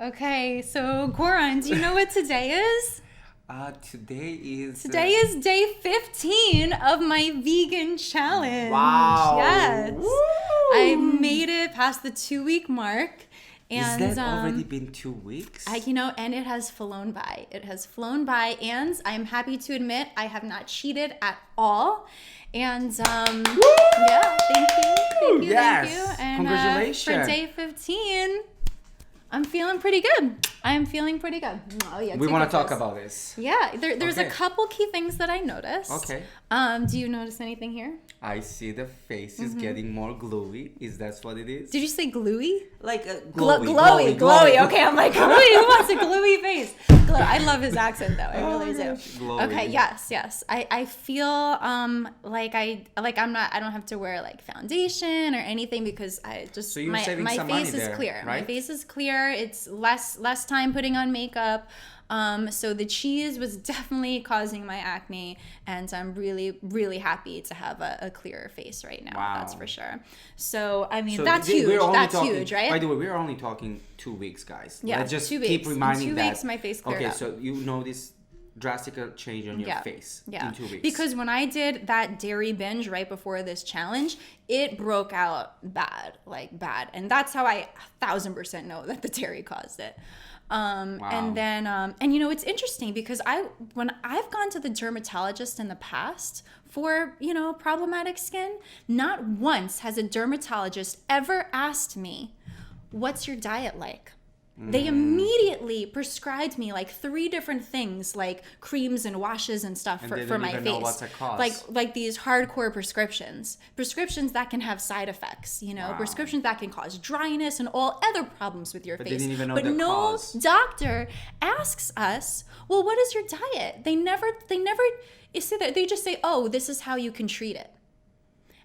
Okay, so Goran, do you know what today is? Today is day 15 of my vegan challenge. Wow. Yes. Woo. I made it past the 2-week mark. And, Is that already been 2 weeks? And it has flown by. It has flown by, and I'm happy to admit I have not cheated at all. And yeah, thank you. Yes. And congratulations. For day 15, I'm feeling pretty good. Oh yeah. We want to talk about this. Yeah, there's Okay. a couple key things that I noticed. Okay. Do you notice anything here? I see the face is getting more gluey. Is that what it is? Did you say gluey? Like Glowy. Okay, I'm like, glowy. Who wants a gluey face? I love his accent though. I really do. Glowy. Okay, yes. I feel I don't have to wear like foundation or anything because I just So you're my saving some face money is there, clear. right? My face is clear. It's less time putting on makeup. So the cheese was definitely causing my acne, and I'm really, really happy to have a clearer face right now. Wow. That's for sure. So, I mean, So that's we're huge. only That's talking, huge, right? By the way, we're only talking 2 weeks, guys. Yeah, Let's just 2 keep weeks. reminding In 2 that. weeks, my face cleared Okay, up. so you know this drastic change on your face in 2 weeks. Because when I did that dairy binge right before this challenge, it broke out bad. And that's how I 1,000% know that the dairy caused it. Wow. And then, it's interesting because when I've gone to the dermatologist in the past for, problematic skin, not once has a dermatologist ever asked me, what's your diet like? They immediately prescribed me like 3 different things, like creams and washes and stuff for my face. They didn't even know what's it cost. Like these hardcore prescriptions that can have side effects, Wow. prescriptions that can cause dryness and all other problems with your But face. they didn't even know but the no cause. doctor asks us, well, what is your diet? They never say that. They just say, oh, this is how you can treat it.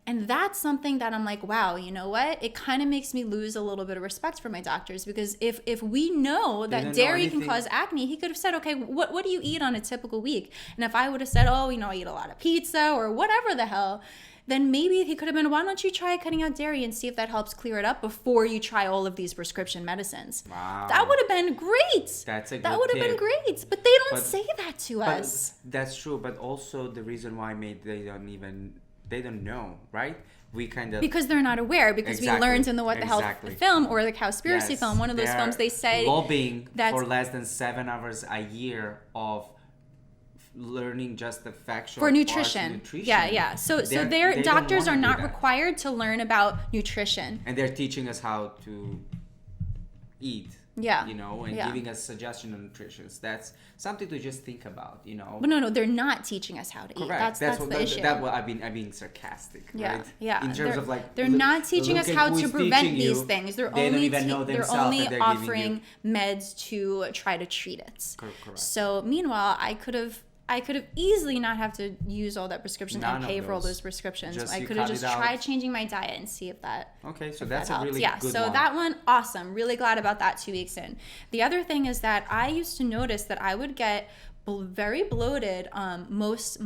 And that's something that I'm like, wow, you know what? It kind of makes me lose a little bit of respect for my doctors, because if we know that dairy can cause acne, he could have said, okay, what do you eat on a typical week? And if I would have said, oh, I eat a lot of pizza or whatever the hell, then maybe he could have been, why don't you try cutting out dairy and see if that helps clear it up before you try all of these prescription medicines. Wow. That would have been great. That's a good That would have been tip. great. But they don't say that to us. That's true. But also the reason why they don't know, right? We kind of... Because they're not aware, because we learned in the What the Health film or the Cowspiracy film, one of those films, they say... lobbying for less than 7 hours a year of learning just the factual for nutrition. Yeah. So their doctors are not required to learn about nutrition. And they're teaching us how to eat. Yeah. And giving us suggestion on nutrition. That's something to just think about, But no, they're not teaching us how to eat. Correct. That's the issue. I've been sarcastic, right? Yeah. In terms of they're not teaching us how to prevent these things. They're only offering meds to try to treat it. Correct. So meanwhile, I could have easily not have to use all that prescription and pay for all those prescriptions. I could have just tried changing my diet and see if that. Okay, so that's a really good so one. that one, awesome. Really glad about that 2 weeks in. The other thing is that I used to notice that I would get very bloated most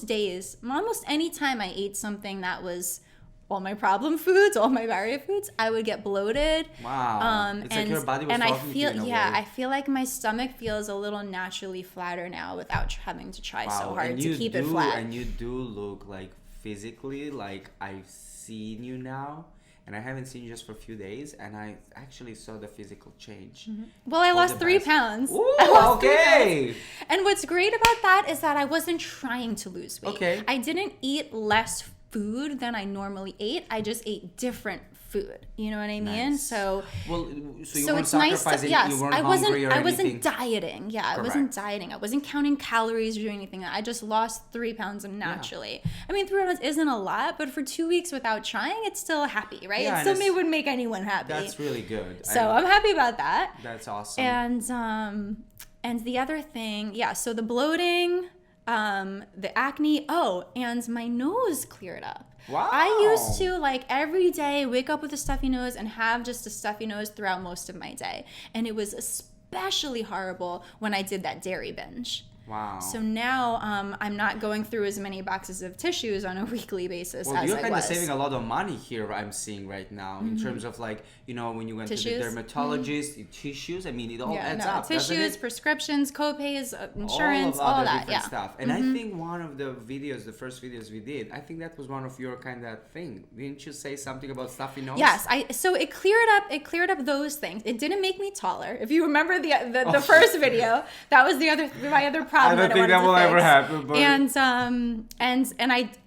days. Almost any time I ate something that was all my problem foods, all my barrier foods, I would get bloated. Wow. It's like your body was talking to you in a way. I feel like my stomach feels a little naturally flatter now without having to try so hard to keep it flat. And you do look like physically like I've seen you now. And I haven't seen you just for a few days, and I actually saw the physical change. Mm-hmm. Well, I lost 3 pounds. Ooh, I lost okay. 3 pounds. And what's great about that is that I wasn't trying to lose weight. Okay. I didn't eat less food than I normally ate. I just ate different food. You know what I mean? Nice. So you so weren't it's nice sacrificing, to, yes, you weren't I wasn't hungry or I wasn't anything. dieting. Yeah, I wasn't dieting. I wasn't counting calories or doing anything. I just lost 3 pounds naturally. I mean, 3 pounds isn't a lot, but for 2 weeks without trying, it's still happy, right? Yeah, it still would make anyone happy. That's really good. So I'm happy about that. That's awesome. And the other thing, so the bloating, the acne, and my nose cleared up. Wow. I used to every day wake up with a stuffy nose and have just a stuffy nose throughout most of my day. And it was especially horrible when I did that dairy binge. Wow. So now I'm not going through as many boxes of tissues on a weekly basis Well, as you're I kind of was. saving a lot of money here, I'm seeing right now, in terms of like, you know, when you went Tissues? to the dermatologist, tissues, I mean, it all adds up, doesn't tissues, it? prescriptions, co-pays, insurance, all all of the that. different Yeah. stuff. And I think one of the videos, the first videos we did, I think that was one of your kind of thing. Didn't you say something about stuffy nose? Yes, so it cleared up those things. It didn't make me taller. If you remember the first video, that was my other problem. I don't think that will ever happen. But And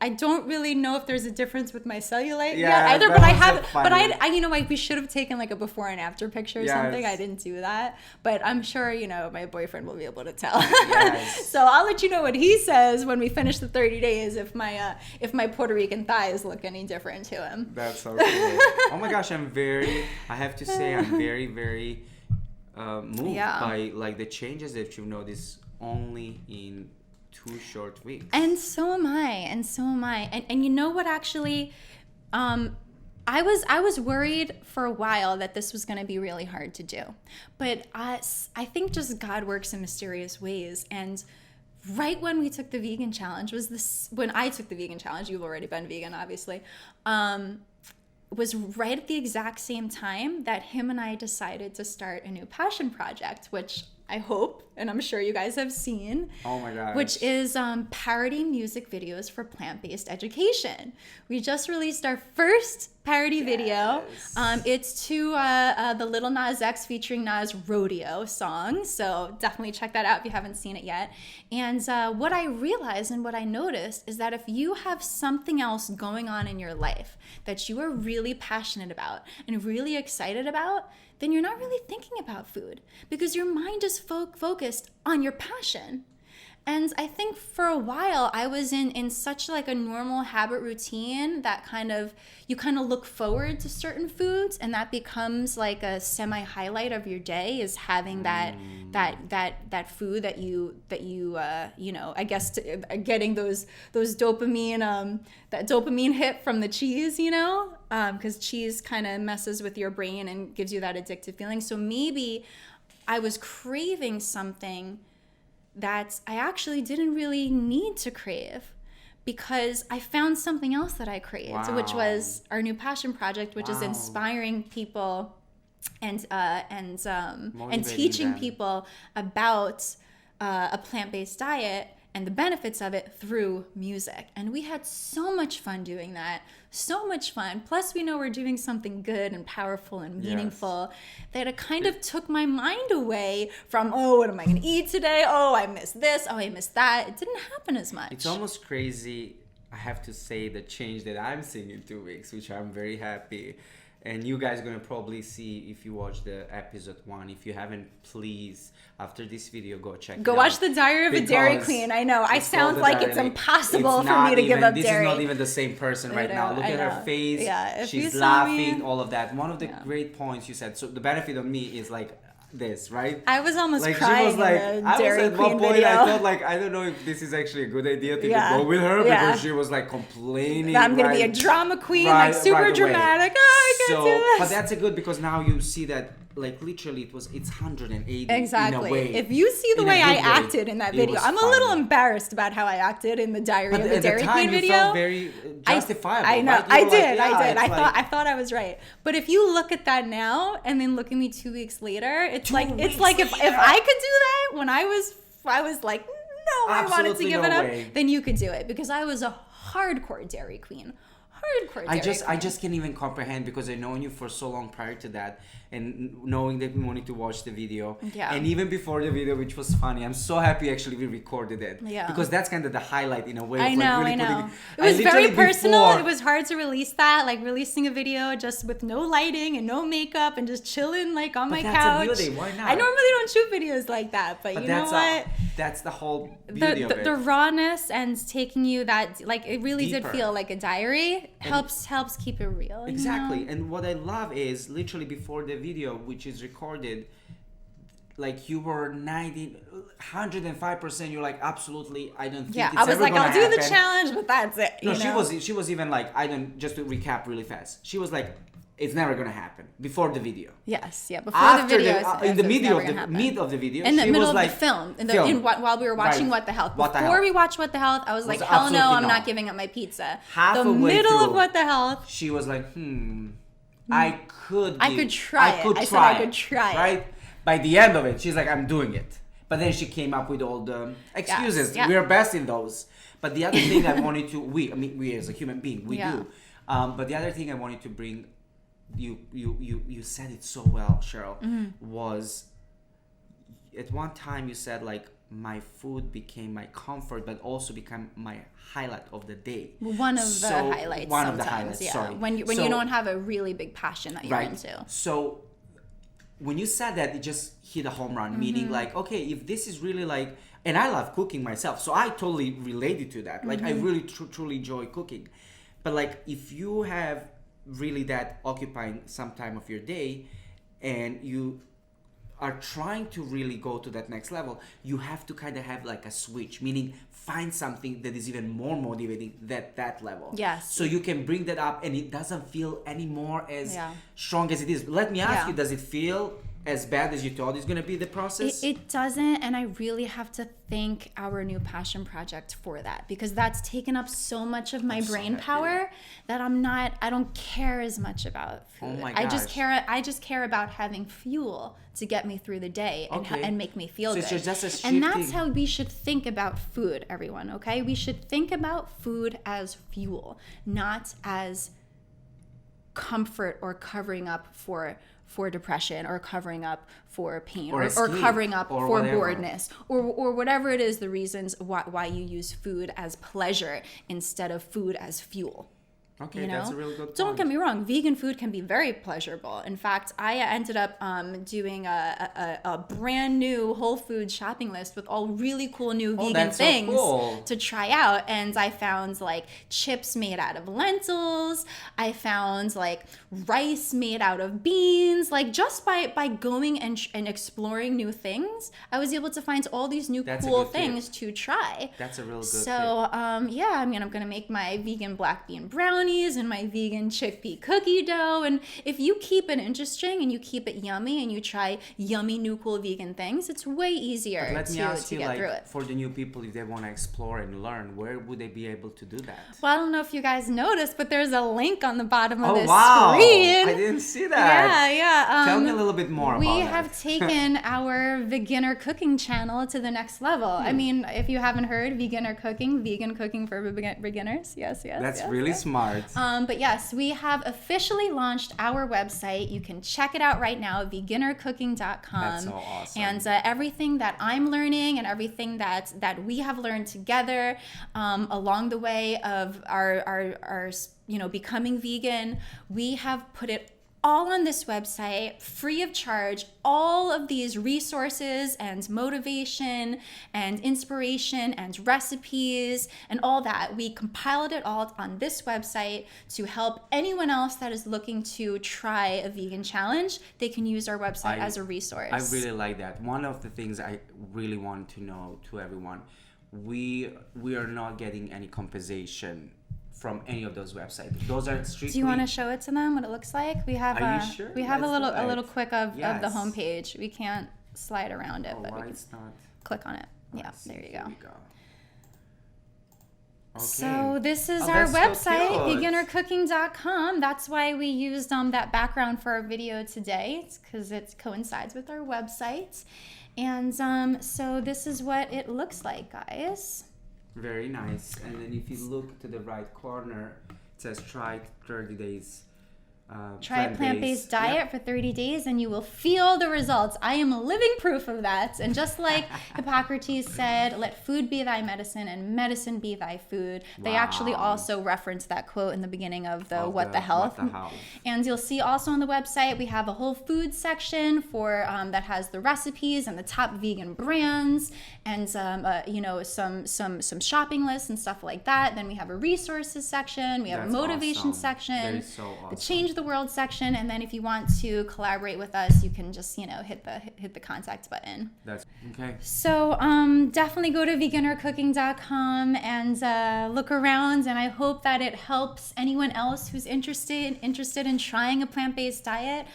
I don't really know if there's a difference with my cellulite Yeah, yet either, that but I was have, so but funny. I you know, like we should have taken like a before and after picture or something. Yes. I didn't do that, but I'm sure, you know, my boyfriend will be able to tell. Yes. So I'll let you know what he says when we finish the 30 days if my Puerto Rican thighs look any different to him. That's so cool. Oh my gosh, I have to say, I'm very, very moved by like the changes that you've noticed only in 2 short weeks. And so am I. And you know what, actually, I was worried for a while that this was going to be really hard to do. But I think just God works in mysterious ways. And right when we took the vegan challenge when I took the vegan challenge, you've already been vegan, obviously, was right at the exact same time that him and I decided to start a new passion project, which I hope, and I'm sure you guys have seen. Oh my gosh. Which is parody music videos for plant-based education. We just released our first parody video. It's to the Lil Nas X featuring Nas Rodeo song. So definitely check that out if you haven't seen it yet. And what I realized and what I noticed is that if you have something else going on in your life that you are really passionate about and really excited about, then you're not really thinking about food because your mind is focused on your passion. And I think for a while I was in such like a normal habit routine that you kind of look forward to certain foods, and that becomes like a semi highlight of your day is having that food that you you know, I guess getting those dopamine that dopamine hit from the cheese, you know, because cheese kind of messes with your brain and gives you that addictive feeling. So maybe I was craving something that I actually didn't really need to crave because I found something else that I craved, which was our new passion project, which is inspiring people and teaching people about a plant-based diet and the benefits of it through music. And we had so much fun doing that. So much fun. Plus, we know we're doing something good and powerful and meaningful that it kind of took my mind away from, oh, what am I going to eat today? Oh, I missed this. Oh, I missed that. It didn't happen as much. It's almost crazy, I have to say, the change that I'm seeing in 2 weeks, which I'm very happy. And you guys are going to probably see if you watch the episode 1. If you haven't, please, after this video, go check it out. Go watch The Diary of a Dairy Queen. I know. I sound like it's impossible for me to give up this dairy. This is not even the same person right now. Look at her face. Yeah, she's laughing, all of that. One of the great points you said. So the benefit of me is like this, right? I was almost like crying she was like, in the I Dairy was at Queen one point video. I thought like, I don't know if this is actually a good idea to go with her because she was like complaining. I'm gonna be a drama queen, like super dramatic. Oh, I can't do this. But that's a good because now you see that like literally it's 180 exactly. in a way. If you see the way I acted in that video, I'm a little embarrassed about how I acted in the Diary of a Dairy Queen video. You felt very justifiable. I know. Right? I did. I thought I was right. But if you look at that now and then look at me 2 weeks later, it's like if I could do that when I was like, no, I wanted to give it up, then you could do it because I was a hardcore Dairy Queen. I just can't even comprehend because I've known you for so long prior to that, and knowing that we wanted to watch the video, and even before the video, which was funny. I'm so happy actually we recorded it, because that's kind of the highlight in a way. I know. It was very personal. It was hard to release that, like releasing a video just with no lighting and no makeup and just chilling like on my couch. That's a beauty. Why not? I normally don't shoot videos like that, but you know what? That's the whole beauty of it. The rawness and taking you that, like, it really did feel like a diary. Helps keep it real. Exactly. You know? And what I love is literally before the video, which is recorded, like you were 105%. You're like, absolutely, I don't think it's I was ever like, gonna I'll do happen. the challenge, but that's it. No, she was even like, I don't. Just to recap really fast, she was like, it's never gonna happen before the video. Yes, yeah. Before After the video, in the middle of the mid of the video, in the she middle was of like, the film, while we were watching Right. What the Health. What the Before Health. we watched What the Health, I was like, Was hell no, absolutely I'm not. not giving up my pizza. Half The a way middle of through, What the Health. she was like, I could try it. I said I could try it. Right? By the end of it, she's like, I'm doing it. But then she came up with all the excuses. yeah. We're best in those. But the other thing I wanted to, we as a human being, we Yeah. do. But the other thing I wanted to bring, you said it so well, Cheryl, was at one time you said like, my food became my comfort, but also became my highlight of the day. One of the highlights. One sometimes, of the highlights. yeah. Sorry. When you don't have a really big passion that you're Right. into. So when you said that, it just hit a home run, meaning like, okay, if this is really like, and I love cooking myself, so I totally related to that. Like I really truly enjoy cooking. But like if you have really that occupying some time of your day and you are trying to really go to that next level, you have to kind of have like a switch, meaning find something that is even more motivating that level. Yes. So you can bring that up and it doesn't feel any more as Yeah. strong as it is. Let me ask Yeah. you, does it feel as bad as you thought it's going to be the process? It doesn't, and I really have to thank our new passion project for that, because that's taken up so much of my so brain happy. power that I don't care as much about food. Oh my I just gosh. care about having fuel to get me through the day Okay. and make me feel So good. it's just a And that's shifting- how we should think about food, everyone, okay? We should think about food as fuel, not as comfort or covering up for depression or covering up for pain Or or escape, covering up or for whatever. boredness or whatever it is, the reasons why you use food as pleasure instead of food as fuel. Okay, You know? that's a really good point. Don't get me wrong, vegan food can be very pleasurable. In fact, I ended up doing a brand new Whole Foods shopping list with all really cool new vegan that's so things cool. to try out. And I found like chips made out of lentils. I found like rice made out of beans. Like just by going and exploring new things, I was able to find all these new That's a cool good tip. things to try. That's a real good So, yeah, I'm gonna make my vegan black bean brownies and my vegan chickpea cookie dough. And if you keep it interesting and you keep it yummy and you try yummy new cool vegan things, it's way easier Let me ask to you, get through like, it. for the new people, if they want to explore and learn, where would they be able to do that? Well, I don't know if you guys noticed, but there's a link on the bottom of Oh, this wow. screen. I didn't see that. Yeah. Tell me a little bit more We about that. have taken our beginner cooking channel to the next level. I mean, if you haven't heard, vegan cooking for beginners. Yes. That's yes, really yes. smart. But yes, we have officially launched our website. You can check it out right now, beginnercooking.com. That's so awesome. And everything that I'm learning and everything that we have learned together along the way of our becoming vegan, we have put it all on this website, free of charge. All of these resources and motivation and inspiration and recipes and all that, we compiled it all on this website to help anyone else that is looking to try a vegan challenge. They can use our website as a resource. I really like that. One of the things I really want to know to everyone, we are not getting any compensation from any of those websites. Those are strictly. Do you want to show it to them what it looks like? We have Are you sure? we have Let's do a it. little quick of the Yes. homepage. We can't slide around it, Oh, but we why can it's not? click on it. I Yeah, see. there you Here go. we go. Okay. So this is Oh, our that's so website, cute. beginnercooking.com. That's why we used that background for our video today. It's because it coincides with our website. And so this is what it looks like, guys. Very nice. And then if you look to the right corner, it says try 30 days. Try a plant-based diet for 30 days and you will feel the results. I am living proof of that. And just like Hippocrates said, let food be thy medicine and medicine be thy food. They actually Wow. also reference that quote in the beginning of the Of What the Health. What the Health. And you'll see also on the website, we have a whole food section for that has the recipes and the top vegan brands and some shopping lists and stuff like that. Then we have a resources section. We have That's a motivation awesome. section. That is so awesome. The change Change the World section, and then if you want to collaborate with us, you can just, you know, hit the contact button. That's okay. So definitely go to veganercooking.com and look around, and I hope that it helps anyone else who's interested in trying a plant-based diet.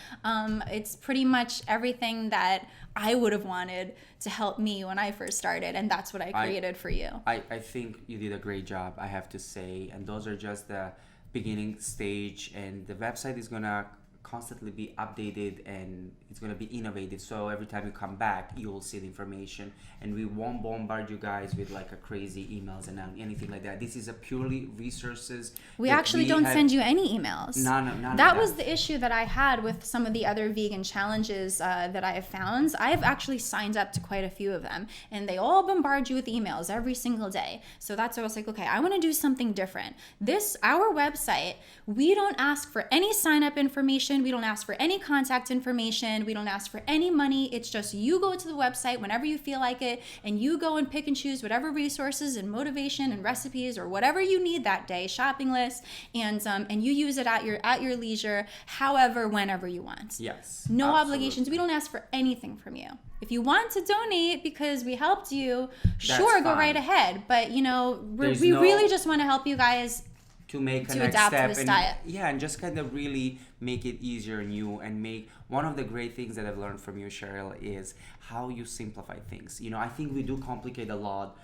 It's pretty much everything that I would have wanted to help me when I first started, and that's what I created for you. I think you did a great job, I have to say, and those are just the beginning stage, and the website is gonna constantly be updated and it's going to be innovative, so every time you come back you will see the information, and we won't bombard you guys with like a crazy emails and anything like that. This is a purely resources. We actually don't send you any emails. No. That was the issue that I had with some of the other vegan challenges that I have found. I've actually signed up to quite a few of them, and they all bombard you with emails every single day. So that's why I was like, okay, I want to do something different. Our website, we don't ask for any sign up information. We don't ask for any contact information. We don't ask for any money. It's just you go to the website whenever you feel like it, and you go and pick and choose whatever resources and motivation and recipes or whatever you need that day, shopping list, and you use it at your leisure, however, whenever you want. Yes. No absolutely. obligations. We don't ask for anything from you. If you want to donate because we helped you, That's sure, go fine. right ahead. But we no- really just want to help you guys to make a to next adapt to step this and diet. and just kind of really make it easier on you, and make one of the great things that I've learned from you, Cheryl, is how you simplify things. I think we do complicate a lot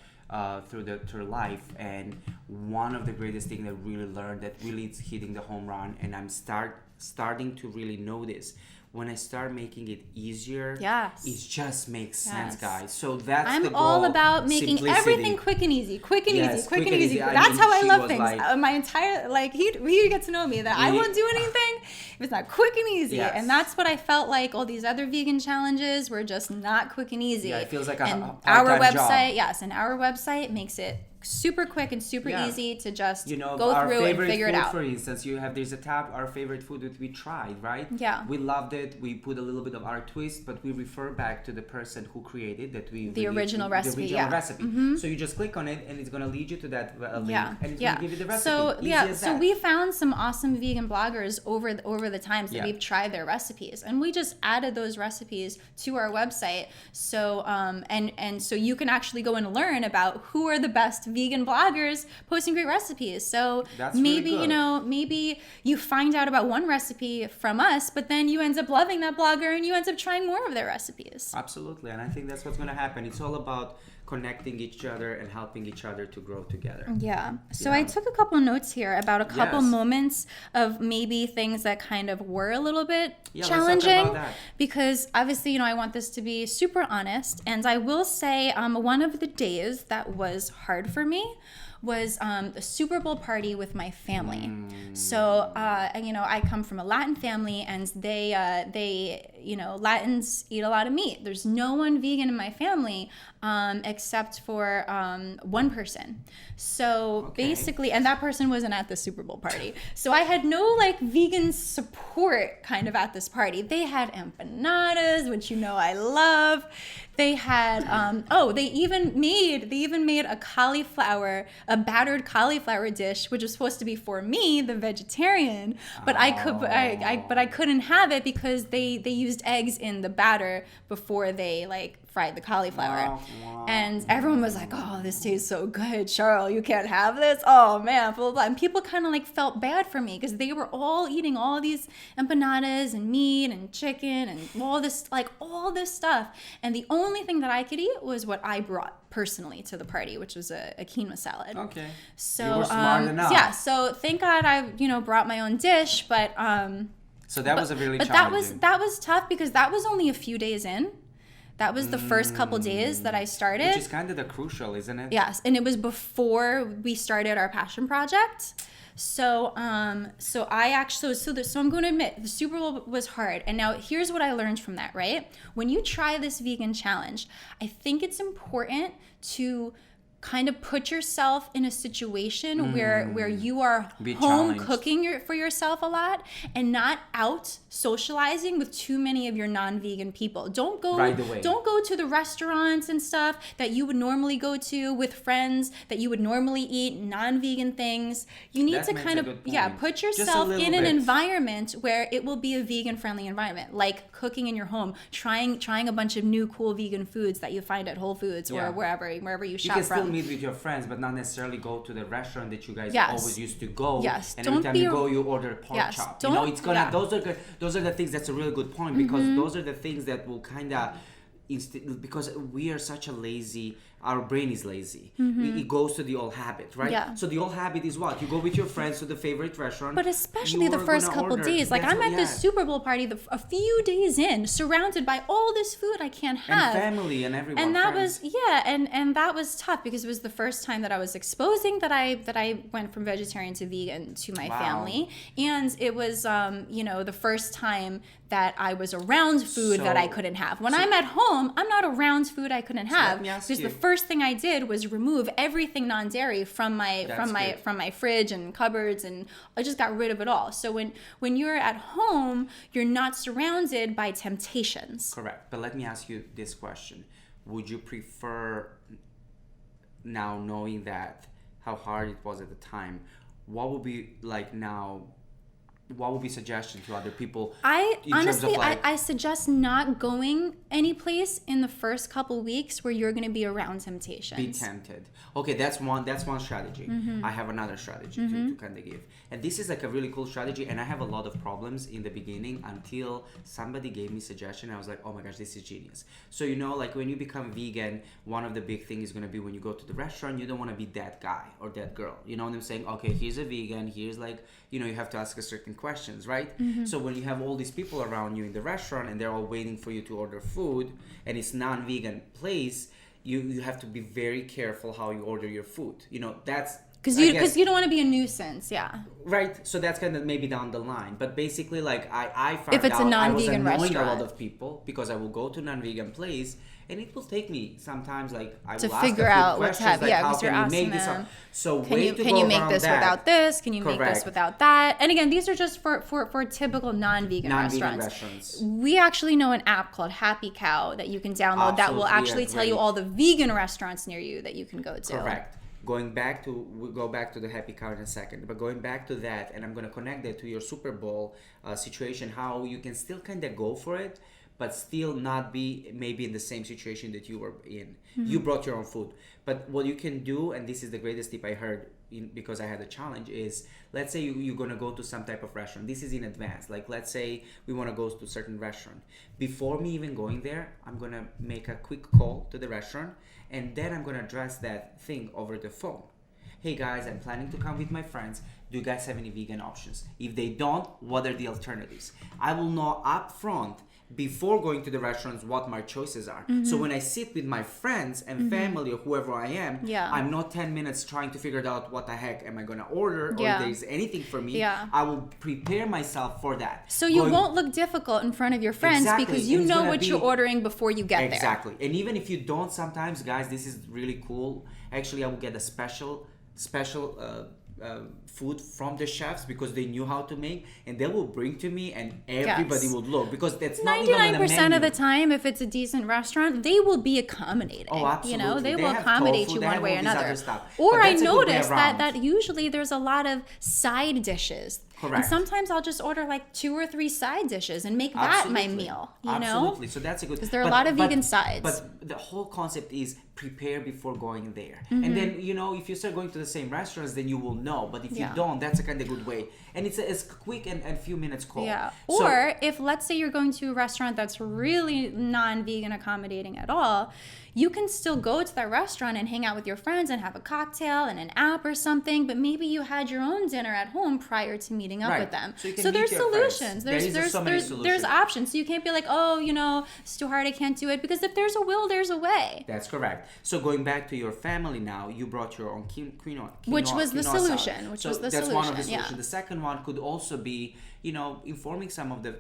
through life, and one of the greatest things I really learned that really is hitting the home run, and I'm starting to really notice when I start making it easier, Yes. it just makes sense, Yes. guys. So that's I'm the goal. all about making Simplicity. everything quick and easy, quick and Yes, easy, quick and and easy. easy. I That's mean, how I she love was things. like- My entire he gets to know me that I We- won't do anything if it's not quick and easy. Yes. And that's what I felt like all these other vegan challenges were just not quick and easy. Yeah, it feels like a and part-time our website, job. yes, and our website makes it super quick and super Yeah. easy to just Our go through and favorite figure it food, out. for instance, there's a tab, our favorite food that we tried, right? Yeah. We loved it. We put a little bit of our twist, but we refer back to the person who created that. The original recipe, The original yeah. recipe. So you just click on it, and it's gonna lead you to that link, and it's gonna give you the recipe. So Easy as so that. we found some awesome vegan bloggers over the times that Yeah. we've tried their recipes, and we just added those recipes to our website. So and so you can actually go and learn about who are the best vegan bloggers posting great recipes. So That's maybe really good. maybe you find out about one recipe from us, but then you end up loving that blogger and you end up trying more of their recipes. Absolutely, and I think that's what's gonna happen. It's all about connecting each other and helping each other to grow together. Yeah. So Yeah. I took a couple notes here about a couple Yes. moments of maybe things that kind of were a little bit Yeah, let's talk challenging, about that. because obviously, I want this to be super honest. And I will say one of the days that was hard for me was the Super Bowl party with my family. So, I come from a Latin family, and they Latins eat a lot of meat. There's no one vegan in my family except for one person. So basically, and that person wasn't at the Super Bowl party. So I had no vegan support kind of at this party. They had empanadas, which I love. They had they even made a battered cauliflower dish, which was supposed to be for me, the vegetarian, but I couldn't have it because they used eggs in the batter before they fried the cauliflower. And everyone was like, "Oh, this tastes so good, Cheryl, you can't have this." Oh man, blah, blah, blah. And people kind of felt bad for me because they were all eating all these empanadas and meat and chicken and all this stuff. And the only thing that I could eat was what I brought personally to the party, which was a quinoa salad. Okay. So you were smart enough. yeah, so thank God I brought my own dish, but So that was a really but challenging. that was tough because that was only a few days in. That was the first couple days that I started. Which is kind of the crucial, isn't it? Yes, and it was before we started our passion project. So I'm going to admit the Super Bowl was hard. And now here's what I learned from that, right? When you try this vegan challenge, I think it's important to kind of put yourself in a situation where you are Be home challenged. cooking for yourself a lot and not out socializing with too many of your non-vegan people. Don't go Right away. don't go to the restaurants and stuff that you would normally go to with friends that you would normally eat non-vegan things. You need That to makes kind a of good point. put Just a yourself little in an bit. environment where it will be a vegan friendly environment, like cooking in your home, trying a bunch of new cool vegan foods that you find at Whole Foods Yeah. or wherever you You shop can still from. meet with your friends, but not necessarily go to the restaurant that you guys Yes. always used to go. Yes. And Don't every time be you a- go, you order a pork Yes. chop. Don't- It's gonna. yeah. Those are the things. That's a really good point because those are the things that will kind of. Because we are such a lazy, our brain is lazy. It goes to the old habit, right? Yeah. So the old habit is what? You go with your friends to the favorite restaurant. But especially the you're first gonna couple order. days. Like That's I'm what- at this yeah. Super Bowl party a few days in, surrounded by all this food I can't And have. family and everyone. And that friends. was and that was tough because it was the first time that I was exposing that I went from vegetarian to vegan to my Wow. family, and it was the first time that I was around food that I So- couldn't have. When I'm at home, I'm not around food I couldn't have me ask because you- the first thing I did was remove everything non-dairy from my That's good. fridge and cupboards, and I just got rid of it all. So when you're at home, you're not surrounded by temptations. Correct. But let me ask you this question. Would you prefer, now knowing that, how hard it was at the time, what would be like now, what would be suggestion to other people? I in terms of, honestly, like- I suggest not going any place in the first couple weeks where you're going to be around temptations. Be tempted. Okay, that's one strategy. I have another strategy to kind of give. And this is like a really cool strategy, and I have a lot of problems in the beginning until somebody gave me suggestion. I was like, oh my gosh, this is genius. So like when you become vegan, one of the big things is going to be when you go to the restaurant, you don't want to be that guy or that girl. You know what I'm saying? Okay, here's a vegan, here's like, you have to ask a certain questions, right? So when you have all these people around you in the restaurant and they're all waiting for you to order food and it's non-vegan place, you have to be very careful how you order your food. That's Because I guess- you don't want to be a nuisance, yeah. right. So that's kind of maybe down the line. But basically, like I found If it's a out I was non-vegan annoying restaurant. a lot of people because I will go to non-vegan place and it will take me sometimes like I To will ask figure a few out what's questions, happening. Yeah, how 'cause you're can you asking make this them, up? So Can way you to can go you make around this that. without this? Can you make this Correct. without that? And again, these are just for typical non-vegan, Non-vegan restaurants. restaurants. We actually know an app called Happy Cow that you can download that will Absolutely actually tell you agree. all the vegan restaurants near you that you can go to. Correct. We'll go back to the Happy Cow in a second, but going back to that, and I'm going to connect that to your Super Bowl situation, how you can still kind of go for it, but still not be maybe in the same situation that you were in. You brought your own food. But what you can do, and this is the greatest tip I heard because I had a challenge, is let's say you're going to go to some type of restaurant. This is in advance. Like let's say we want to go to a certain restaurant. Before me even going there, I'm going to make a quick call to the restaurant, and then I'm going to address that thing over the phone. Hey guys, I'm planning to come with my friends. Do you guys have any vegan options? If they don't, what are the alternatives? I will know up front before going to the restaurants what my choices are. So when I sit with my friends and family or whoever I am, Yeah. I'm not 10 minutes trying to figure out what the heck am I going to order or Yeah. if there's anything for me. Yeah. I will prepare myself for that. So you Going- won't look difficult in front of your friends Exactly, because and you it's know gonna what be- you're ordering before you get there. Exactly. And even if you don't, sometimes, guys, this is really cool. Actually, I will get a special food from the chefs because they knew how to make, and they will bring to me, and everybody Yes. would look because that's not even on the 99% of menu. the time, if it's a decent restaurant, they will be accommodating. Oh, absolutely. They They will have accommodate tofu, you they one have way or all these another. other stuff. Or But I that's a good way noticed around. that usually there's a lot of side dishes. Correct. And sometimes I'll just order like 2 or 3 side dishes and make that my Absolutely. meal. You Absolutely. know? So that's a good. 'Cause there are a lot of vegan sides. But the whole concept is prepare before going there, Mm-hmm. and then if you start going to the same restaurants, then you will know. But if Yeah. you don't, that's a kind of good way, and it's quick and few minutes call. Yeah. So- Or if let's say you're going to a restaurant that's really non-vegan accommodating at all, you can still go to that restaurant and hang out with your friends and have a cocktail and an app or something, but maybe you had your own dinner at home prior to meeting up Right. with them. So you can So meet there's your friends. solutions. There is There's so many there's solutions. options. So you can't be like, "Oh, it's too hard, I can't do it," because if there's a will, there's a way. That's correct. So going back to your family now, you brought your own quinoa. Which was the quinoa solution, salad. which So was the that's one of the solution, yeah. solutions. The second one could also be, informing some of the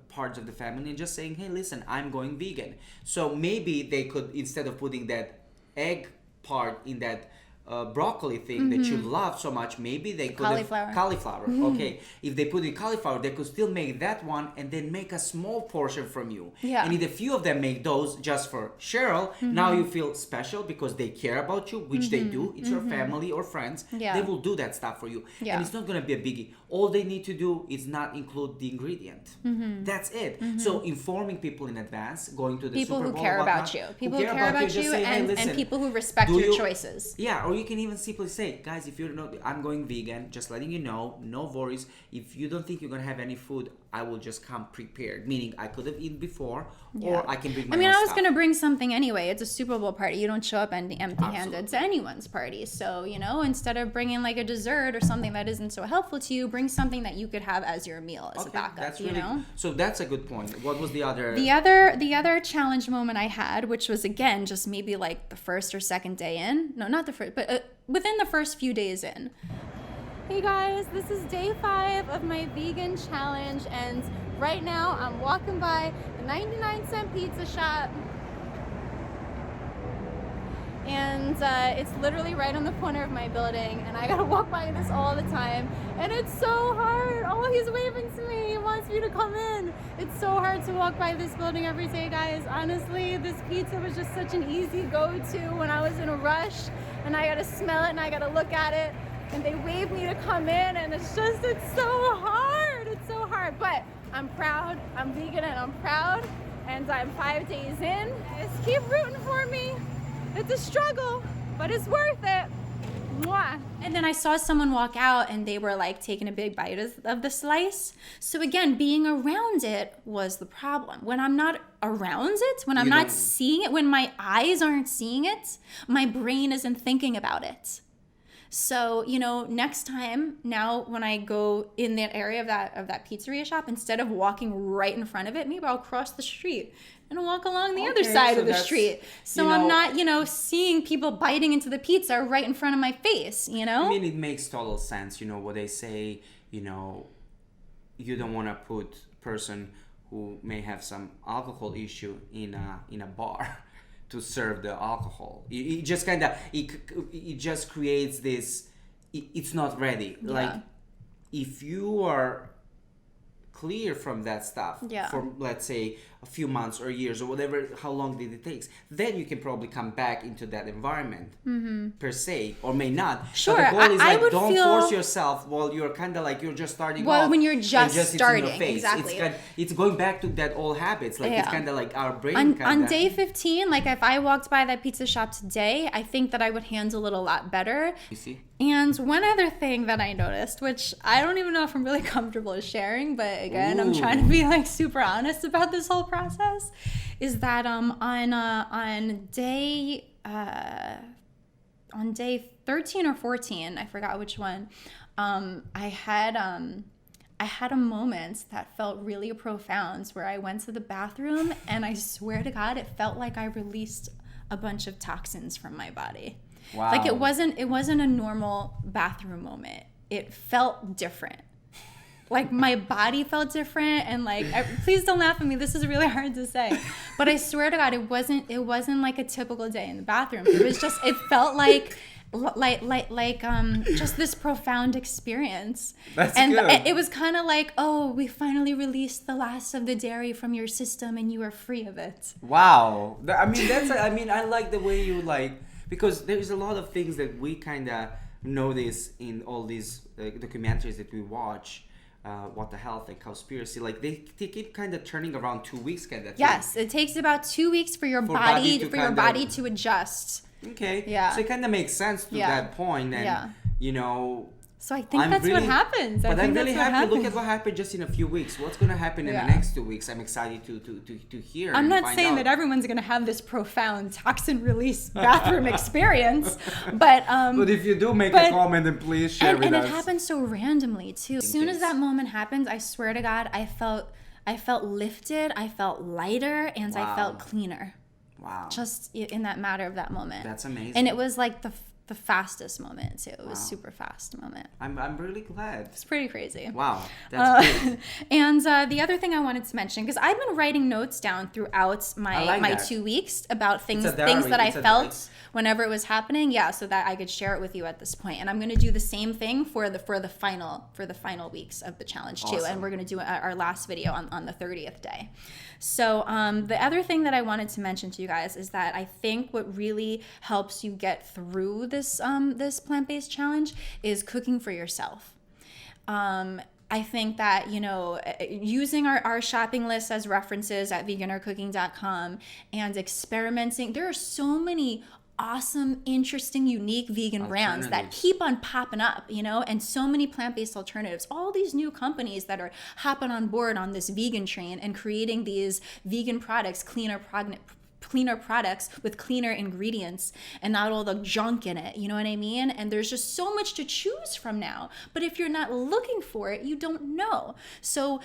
parts of the family and just saying, hey, listen, I'm going vegan. So maybe they could, instead of putting that egg part in that broccoli thing that you love so much, maybe they could have cauliflower. Okay, if they put in cauliflower, they could still make that one and then make a small portion from you. And if a few of them make those just for Cheryl, now you feel special because they care about you, which they do. It's your family or friends. They will do that stuff for you, and it's not gonna be a biggie. All they need to do is not include the ingredient. That's it. So informing people in advance, going to the people Super who Bowl, care whatnot, about you, people who care about you, say, hey, and people who respect your choices. Or you can even simply say, guys, if you're not, I'm going vegan, just letting you know, no worries. If you don't think you're gonna have any food, I will just come prepared. Meaning, I could have eaten before, or I can bring my own I was stuff. gonna bring something anyway. It's a Super Bowl party. You don't show up empty-handed to anyone's party. So instead of bringing like a dessert or something that isn't so helpful to you, bring something that you could have as your meal as a backup. That's really, so that's a good point. What was the other? The other challenge moment I had, which was again just maybe like the first or second day in. No, not the first, but within the first few days in. Hey guys, this is day 5 of my vegan challenge, and right now I'm walking by the 99-cent pizza shop, and it's literally right on the corner of my building, and I gotta walk by this all the time, and it's so hard. Oh, he's waving to me. He wants me to come in. It's so hard to walk by this building every day, guys. Honestly, this pizza was just such an easy go-to when I was in a rush, and I gotta smell it and I gotta look at it. And they wave me to come in, and it's so hard. It's so hard, but I'm proud. I'm vegan and I'm proud, and I'm 5 days in. Just keep rooting for me. It's a struggle, but it's worth it. Mwah. And then I saw someone walk out, and they were like taking a big bite of the slice. So again, being around it was the problem. When I'm not around it, when I'm not seeing it, when my eyes aren't seeing it, my brain isn't thinking about it. So, next time, now when I go in that area of that pizzeria shop, instead of walking right in front of it, maybe I'll cross the street and walk along the other side of the street. So I'm not, seeing people biting into the pizza right in front of my face, I mean, it makes total sense. What they say, you don't want to put person who may have some alcohol issue in a bar to serve the alcohol. It just kind of it just creates this. It's not ready. Like if you are clear from that stuff for, let's say, a few months or years or whatever, how long did it take, then you can probably come back into that environment per se, or may not. Sure. But the goal is I like, would don't feel... force yourself while you're kind of like, you're just starting off. Well, when you're just starting, it's in your face. exactly. It's going back to that old habits. Like it's kind of like our brain. On day 15, like if I walked by that pizza shop today, I think that I would handle it a lot better. You see? And one other thing that I noticed, which I don't even know if I'm really comfortable sharing, but again, I'm trying to be like super honest about this whole process, is that on day 13 or 14, I forgot which one, I had a moment that felt really profound where I went to the bathroom, and I swear to God, it felt like I released a bunch of toxins from my body. Wow. Like it wasn't a normal bathroom moment. It felt different. Like my body felt different, and like please don't laugh at me. This is really hard to say, but I swear to God, it wasn't like a typical day in the bathroom. It felt like just this profound experience. That's and good. It was kind of like, oh, we finally released the last of the dairy from your system, and you are free of it. Wow. I mean, I like the way you like, because there's a lot of things that we kind of notice in all these documentaries that we watch. What the Health and Cowspiracy, like they keep kind of turning around 2 weeks kind of thing. Yes, it takes about 2 weeks for your body to adjust. Okay. Yeah. So it kind of makes sense to that point, and So I think that's what happens. But I'm really happy. Look at what happened just in a few weeks. What's going to happen in the next 2 weeks? I'm excited to hear. I'm not saying that everyone's going to have this profound toxin release bathroom experience, but if you do, make a comment and please share with us. And it happened so randomly too. As soon as that moment happened, I swear to God, I felt lifted, I felt lighter, and I felt cleaner. Wow. Just in that matter of that moment. That's amazing. And it was like the the fastest moment too. It was super fast moment. I'm really glad. It's pretty crazy. Wow, that's great. And the other thing I wanted to mention, because I've been writing notes down throughout my 2 weeks about things that I felt whenever it was happening. Yeah, so that I could share it with you at this point. And I'm going to do the same thing for the final weeks of the challenge too. And we're going to do our last video on the 30th day. So the other thing that I wanted to mention to you guys is that I think what really helps you get through this plant-based challenge is cooking for yourself. I think that, using our shopping list as references at veganercooking.com and experimenting, there are so many awesome, interesting, unique vegan brands that keep on popping up, and so many plant-based alternatives. All these new companies that are hopping on board on this vegan train and creating these vegan products, cleaner products with cleaner ingredients and not all the junk in it. You know what I mean? And there's just so much to choose from now. But if you're not looking for it, you don't know. So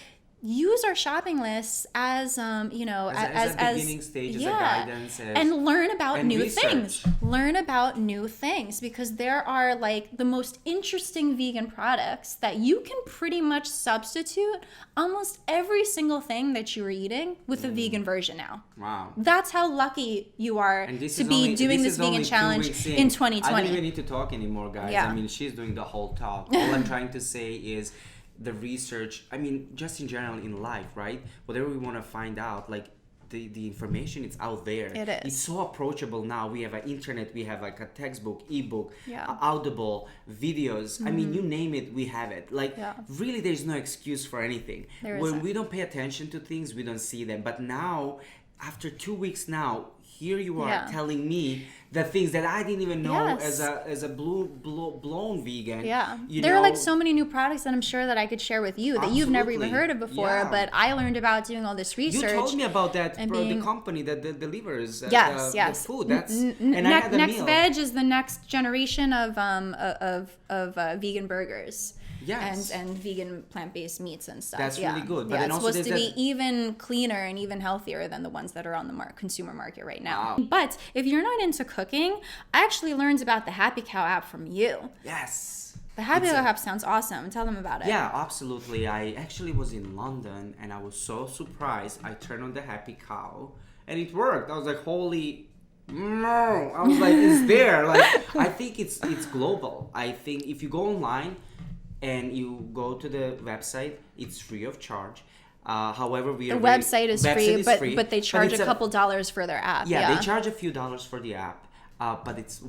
use our shopping lists as a beginning stage, as a guidance, and learn about new things. Learn about new things, because there are like the most interesting vegan products that you can pretty much substitute almost every single thing that you are eating with a vegan version now. Wow. That's how lucky you are to be doing this vegan challenge in 2020. I don't even need to talk anymore, guys. Yeah. I mean, she's doing the whole talk. All I'm trying to say is the research, just in general in life, right? Whatever we want to find out, like the information, it's out there. It is. It's so approachable now. We have an internet, we have like a textbook, ebook, Audible, videos. Mm-hmm. You name it, we have it. Really, there's no excuse for anything. When we don't pay attention to things, we don't see them. But now, after 2 weeks now, here you are telling me the things that I didn't even know as a blown vegan. Yeah. There are like so many new products that I'm sure that I could share with you that you've never even heard of before, but I learned about doing all this research. You told me about that the company that delivers the food. That's Next Veg is the next generation of vegan burgers. Yes. And vegan plant-based meats and stuff. That's really good. But it's supposed to be even cleaner and even healthier than the ones that are on the consumer market right now. Wow. But if you're not into cooking, I actually learned about the Happy Cow app from you. Yes. The Happy Cow app sounds awesome. Tell them about it. Yeah, absolutely. I actually was in London and I was so surprised. I turned on the Happy Cow and it worked. I was like, holy... No. I was like, it's there. Like, I think it's global. I think if you go online and you go to the website, it's free of charge. However, the website is free, but they charge a couple dollars for their app. Yeah, they charge a few dollars for the app. But it's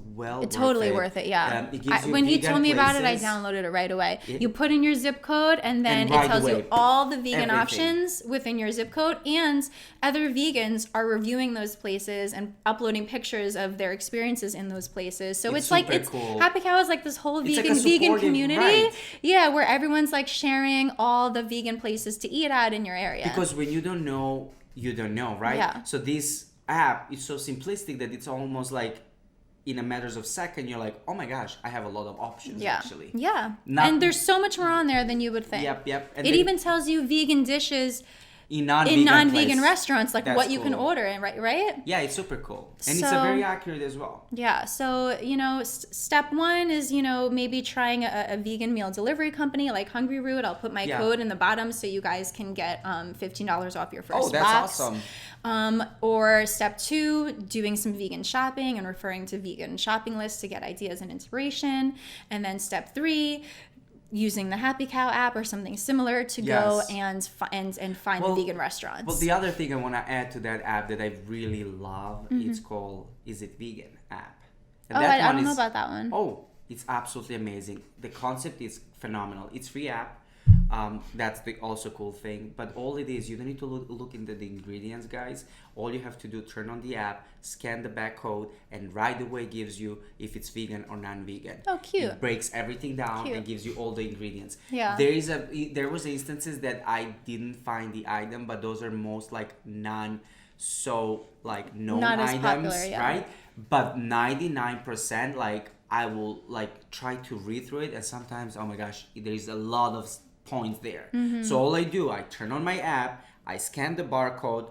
totally worth it. Yeah. When you told me about it, I downloaded it right away. You put in your zip code, and then it tells you all the vegan options within your zip code. And other vegans are reviewing those places and uploading pictures of their experiences in those places. So it's cool. Happy Cow is like this whole vegan community. Right. Yeah, where everyone's like sharing all the vegan places to eat at in your area. Because when you don't know, you don't know, right? Yeah. So this app is so simplistic that it's almost like, in a matter of seconds, you're like, oh my gosh, I have a lot of options, actually. Yeah. And there's so much more on there than you would think. Yep. And it even tells you vegan dishes in non-vegan restaurants, like what you can order, right? Yeah, it's super cool. And it's very accurate as well. Yeah, so, step one is, maybe trying a vegan meal delivery company like Hungry Root. I'll put my code in the bottom so you guys can get $15 off your first box. Oh, that's awesome. Or step two, doing some vegan shopping and referring to vegan shopping lists to get ideas and inspiration. And then step three, using the Happy Cow app or something similar to go and find the vegan restaurants. Well, the other thing I want to add to that app that I really love, it's called Is It Vegan app. And I don't know about that one. Oh, it's absolutely amazing. The concept is phenomenal. It's free app. That's the also cool thing. But all it is, you don't need to look into the ingredients, guys. All you have to do, turn on the app, scan the barcode, and right away gives you if it's vegan or non-vegan. Oh, cute. It breaks everything down and gives you all the ingredients. Yeah. There was instances that I didn't find the item, but those are most like known items, popular, right? But 99%, like, I will like try to read through it, and sometimes, oh my gosh, there is a lot of points there. Mm-hmm. So all I do, I turn on my app, I scan the barcode,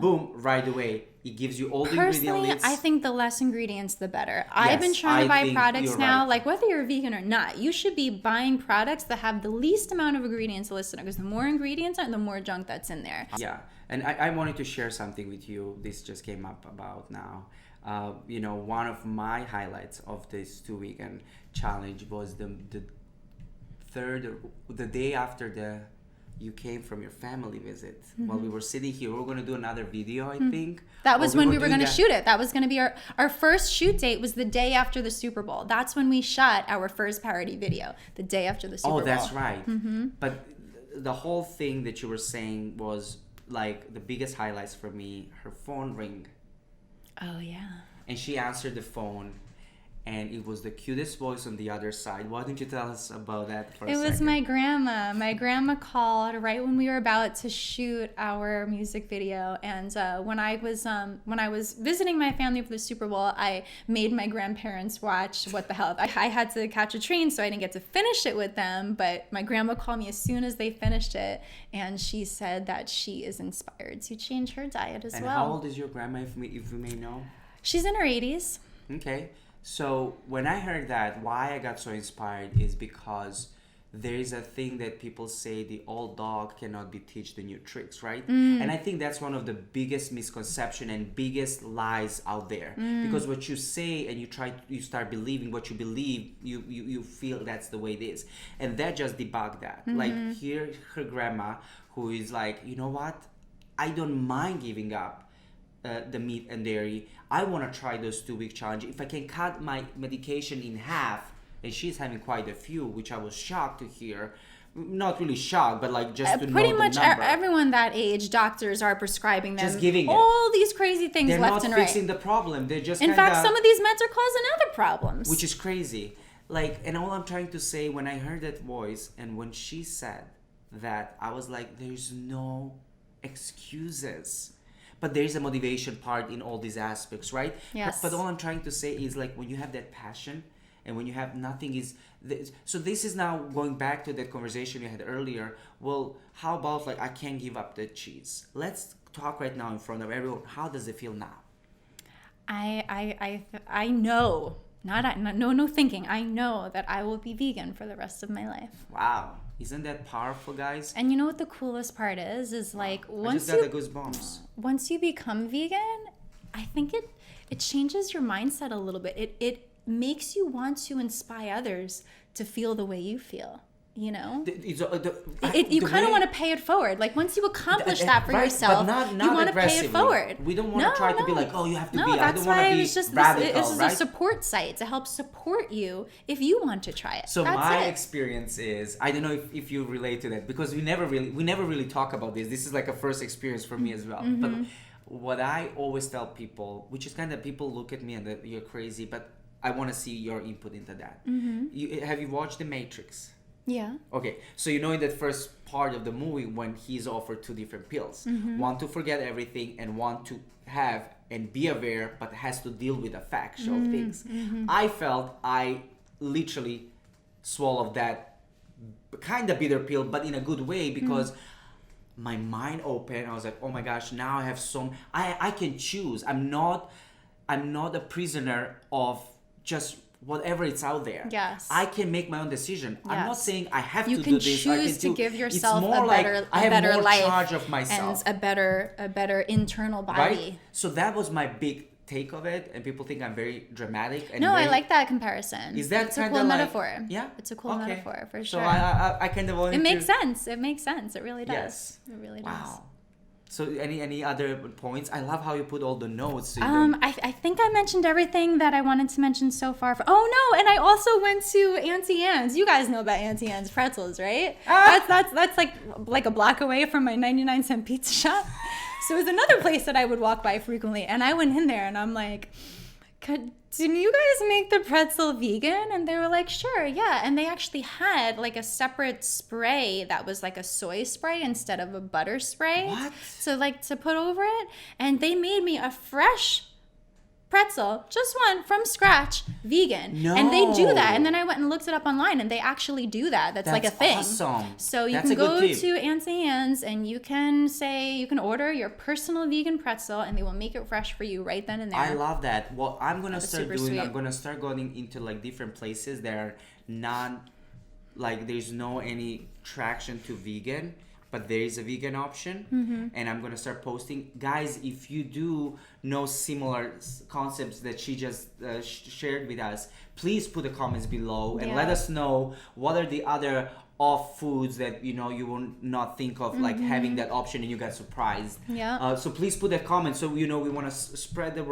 boom, right away, It gives you all the Personally, ingredients. I think the less ingredients, the better. I've been trying to buy products now, like whether you're vegan or not, you should be buying products that have the least amount of ingredients listed, because the more ingredients are, the more junk that's in there. Yeah, and I wanted to share something with you. This just came up about now. One of my highlights of this 2-weekend challenge was the day after you came from your family visit. While we were sitting here, we were going to do another video, I think. That was when we were going to shoot it. That was going to be our first shoot date, was the day after the Super Bowl. That's when we shot our first parody video, the day after the Super Bowl. Oh, that's right. But the whole thing that you were saying was like the biggest highlights for me. Her phone rang. Oh, yeah. And she answered the phone, and it was the cutest voice on the other side. Why don't you tell us about that for a second? It was my grandma. My grandma called right when we were about to shoot our music video, and when I was visiting my family for the Super Bowl, I made my grandparents watch What the Hell. I had to catch a train, so I didn't get to finish it with them, but my grandma called me as soon as they finished it, and she said that she is inspired to change her diet as well. And how old is your grandma, if we may know? She's in her 80s. Okay. So when I heard that, why I got so inspired is because there is a thing that people say, the old dog cannot be teach the new tricks, right? And I think that's one of the biggest misconception and biggest lies out there. Because what you say and you start believing what you believe, you feel that's the way it is. And that just debugged that. Like here, her grandma, who is like, you know what? I don't mind giving up the meat and dairy. I want to try those 2-week challenge. If I can cut my medication in half, and she's having quite a few, which I was shocked to hear. Not really shocked, but like just to know the number. Pretty much everyone that age, doctors are prescribing them just giving all these crazy things They're left and right. They're not fixing the problem. They're just in fact, some of these meds are causing other problems. Which is crazy. Like, and all I'm trying to say, when I heard that voice and when she said that, I was like, there's no excuses. But there is a motivation part in all these aspects, right? Yes. But all I'm trying to say is, like, when you have that passion and when you have nothing is... So this is now going back to that conversation we had earlier. Well, how about, like, I can't give up the cheese. Let's talk right now in front of everyone. How does it feel now? I know, no thinking. I know that I will be vegan for the rest of my life. Wow. Isn't that powerful, guys? And you know what the coolest part is like once I just got the goosebumps. Once you become vegan, I think it changes your mindset a little bit. It makes you want to inspire others to feel the way you feel. You know, you kind of want to pay it forward. Like once you accomplish that for yourself, but not you want to pay it forward. We don't want to try to be like, oh, you have to be. That's I don't want why to be it's just radical, this is right? a support site to help support you if you want to try it. So my experience is, I don't know if you relate to that, because we never really talk about this. This is like a first experience for me as well. But what I always tell people, which is kind of, people look at me and you're crazy, but I want to see your input into that. Have you watched The Matrix? Yeah. Okay, so in that first part of the movie when he's offered 2 different pills, one to forget everything and one to have and be aware, but has to deal with the factual things. I felt I literally swallowed that kind of bitter pill, but in a good way, because my mind opened. I was like, oh my gosh, now I have I can choose. I'm not a prisoner of just whatever it's out there. Yes. I can make my own decision. Yes. I'm not saying I have to do this. You can choose to give yourself a better life charge of myself and a better internal body. Right? So that was my big take of it, and people think I'm very dramatic. And I like that comparison. Is that it's a cool metaphor? Yeah, it's a cool metaphor for sure. So I kind of wanted It makes sense. It makes sense. It really does. Yes. It really does. Wow. So any other points? I love how you put all the notes. So I think I mentioned everything that I wanted to mention so far. And I also went to Auntie Anne's. You guys know about Auntie Anne's pretzels, right? That's like a block away from my 99-cent pizza shop. So it was another place that I would walk by frequently. And I went in there and I'm like, didn't you guys make the pretzel vegan? And they were like, sure, yeah. And they actually had like a separate spray that was like a soy spray instead of a butter spray. What? So like to put over it. And they made me a fresh pretzel, just one from scratch, vegan. No. And they do that. And then I went and looked it up online, and they actually do that. That's like a thing. Awesome. So you That's can a good go tip. to Auntie Anne's and you can order your personal vegan pretzel, and they will make it fresh for you right then and there. I love that. What I'm gonna start super doing, sweet. I'm gonna start going into like different places that are not like there's no any traction to vegan, but there is a vegan option, and I'm gonna start posting. Guys, if you do know similar concepts that she just shared with us, please put the comments below and let us know what are the other off foods that you will not think of like having that option and you got surprised. So please put that comment. So we want to spread the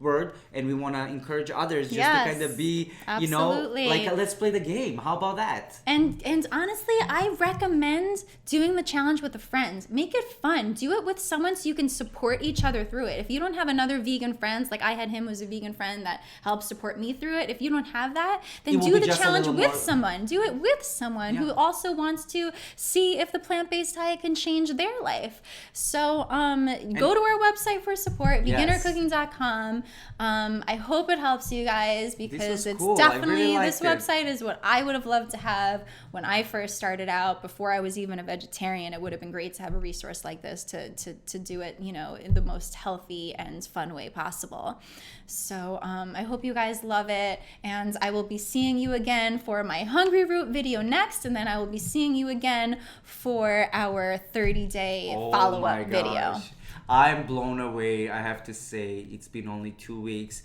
word, and we want to encourage others just to kind of be like let's play the game. How about that? And honestly, I recommend doing the challenge with a friend. Make it fun. Do it with someone so you can support each other through it. If you don't have another vegan friends, like I had him who's a vegan friend that helped support me through it. If you don't have that, then do the challenge with someone. Do it with someone who also wants to see if the plant-based diet can change their life. So go to our website for support, veganercooking.com. I hope it helps you guys, because it's cool. Definitely this website is what I would have loved to have when I first started out. Before I was even a vegetarian, it would have been great to have a resource like this to do it, in the most healthy and fun way possible. So I hope you guys love it, and I will be seeing you again for my Hungry Root video next, and then I will be seeing you again for our 30-day follow-up video. I'm blown away. I have to say, it's been only 2 weeks.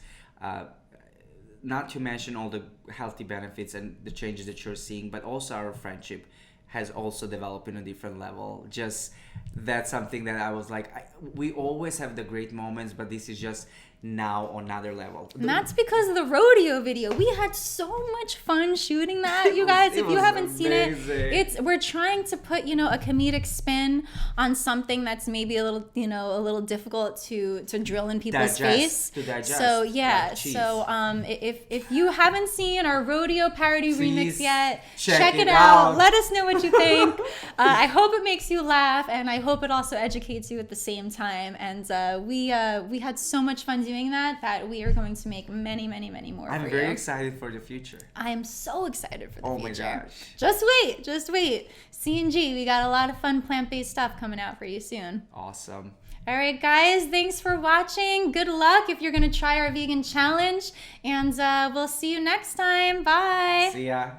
Not to mention all the healthy benefits and the changes that you're seeing, but also our friendship has also developed in a different level. Just that's something that I was like, we always have the great moments, but this is just now on another level. And that's because of the rodeo video. We had so much fun shooting that, you guys. If you haven't seen it, we're trying to put, a comedic spin on something that's maybe a little difficult to drill in people's face. To digest. So yeah, if you haven't seen our rodeo parody remix yet, check it out. Let us know what you think. I hope it makes you laugh, and I hope it also educates you at the same time. And we had so much fun doing that we are going to make many, many, many more. I'm very excited for the future. I am so excited for the future. Oh my gosh. Just wait. C&G, we got a lot of fun plant-based stuff coming out for you soon. Awesome. All right, guys, thanks for watching. Good luck if you're going to try our vegan challenge, and we'll see you next time. Bye. See ya.